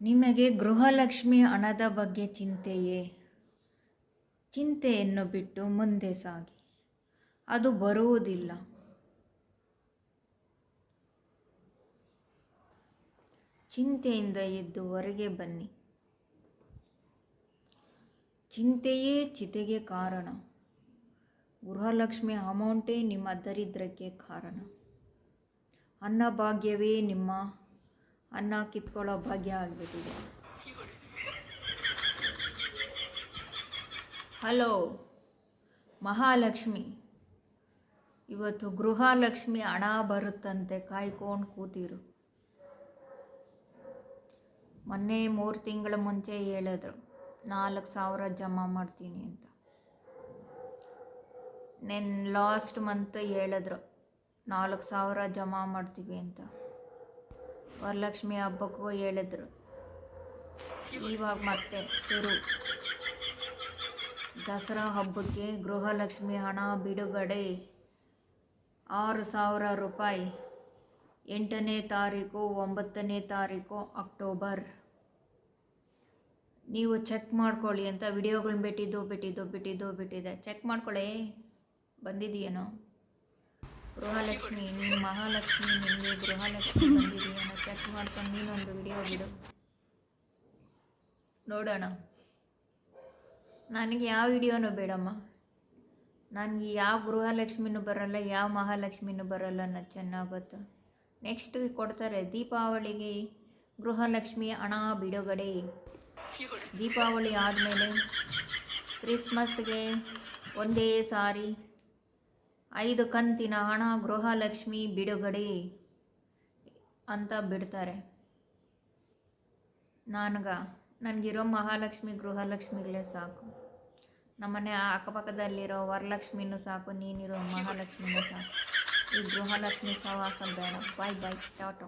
ನಿಮಗೆ ಗೃಹಲಕ್ಷ್ಮಿ ಹಣದ ಬಗ್ಗೆ ಚಿಂತೆಯೇ? ಚಿಂತೆಯನ್ನು ಬಿಟ್ಟು ಮುಂದೆ ಸಾಗಿ, ಅದು ಬರುವುದಿಲ್ಲ. ಚಿಂತೆಯಿಂದ ಎದ್ದು ಹೊರಗೆ ಬನ್ನಿ. ಚಿಂತೆಯೇ ಚಿತೆಗೆ ಕಾರಣ. ಗೃಹಲಕ್ಷ್ಮಿ ಅಮೌಂಟೇ ನಿಮ್ಮ ದರಿದ್ರಕ್ಕೆ ಕಾರಣ. ಅನ್ನಭಾಗ್ಯವೇ ನಿಮ್ಮ ಅನ್ನ ಕಿತ್ಕೊಳ್ಳೋ ಭಾಗ್ಯ ಆಗಿಬಿಟ್ಟಿದೆ. ಹಲೋ ಮಹಾಲಕ್ಷ್ಮಿ, ಇವತ್ತು ಗೃಹಲಕ್ಷ್ಮಿ ಹಣ ಬರುತ್ತಂತೆ, ಕಾಯ್ಕೊಂಡು ಕೂತಿರು. ಮೊನ್ನೆ 3 ತಿಂಗಳ ಮುಂಚೆ ಹೇಳಿದ್ರು 4,000 ಜಮಾ ಮಾಡ್ತೀನಿ ಅಂತ. ಲಾಸ್ಟ್ ಮಂತ್ ಹೇಳಿದ್ರು 4,000 ಜಮಾ ಮಾಡ್ತೀವಿ ಅಂತ. ವರಲಕ್ಷ್ಮಿ ಹಬ್ಬಕ್ಕೂ ಹೇಳಿದ್ರು. ಇವಾಗ ಮತ್ತೆ ಶುರು. ದಸರಾ ಹಬ್ಬಕ್ಕೆ ಗೃಹಲಕ್ಷ್ಮಿ ಹಣ ಬಿಡುಗಡೆ 6,000 ರೂಪಾಯಿ. 8ನೇ ತಾರೀಕು 9ನೇ ತಾರೀಕು ಅಕ್ಟೋಬರ್. ನೀವು ಚೆಕ್ ಮಾಡ್ಕೊಳ್ಳಿ ಅಂತ ವಿಡಿಯೋಗಳನ್ನ ಬಿಟ್ಟಿದ್ದೆ. ಚೆಕ್ ಮಾಡ್ಕೊಳ್ಳಿ, ಬಂದಿದೆಯೇನೋ. ಗೃಹಲಕ್ಷ್ಮಿ, ನೀನು ಮಹಾಲಕ್ಷ್ಮಿ, ನಿಮಗೆ ಗೃಹಲಕ್ಷ್ಮಿ ಬಂದಿದೆಯೇನೋ ಚೆಕ್ ಮಾಡ್ಕೊಂಡು ನೀನೊಂದು ವಿಡಿಯೋ ಬಿಡು ನೋಡೋಣ. ನನಗೆ ಯಾವ ವಿಡಿಯೋನೂ ಬೇಡಮ್ಮ. ನನಗೆ ಯಾವ ಗೃಹಲಕ್ಷ್ಮಿನೂ ಬರಲ್ಲ, ಯಾವ ಮಹಾಲಕ್ಷ್ಮಿನೂ ಬರಲ್ಲ ಅನ್ನೋದು ಚೆನ್ನಾಗಿ ಗೊತ್ತು. ನೆಕ್ಸ್ಟ್ ಕೊಡ್ತಾರೆ ದೀಪಾವಳಿಗೆ ಗೃಹಲಕ್ಷ್ಮಿ ಹಣ ಬಿಡುಗಡೆ. ದೀಪಾವಳಿ ಆದಮೇಲೆ ಕ್ರಿಸ್ಮಸ್ಗೆ ಒಂದೇ ಸಾರಿ 5 ಕಂತಿನ ಹಣ ಗೃಹಲಕ್ಷ್ಮಿ ಬಿಡುಗಡೆ ಅಂತ ಬಿಡ್ತಾರೆ. ನನಗಿರೋ ಮಹಾಲಕ್ಷ್ಮಿ ಗೃಹಲಕ್ಷ್ಮಿಗಳೇ ಸಾಕು. ನಮ್ಮನೆ ಅಕ್ಕಪಕ್ಕದಲ್ಲಿರೋ ವರಲಕ್ಷ್ಮಿನೂ ಸಾಕು, ನೀನಿರೋ ಮಹಾಲಕ್ಷ್ಮಿನೂ ಸಾಕು. ಈ ಗೃಹಲಕ್ಷ್ಮಿ ಸಹವಾಸ ಬೇಡ. ಬಾಯ್ ಟಾಟಾ.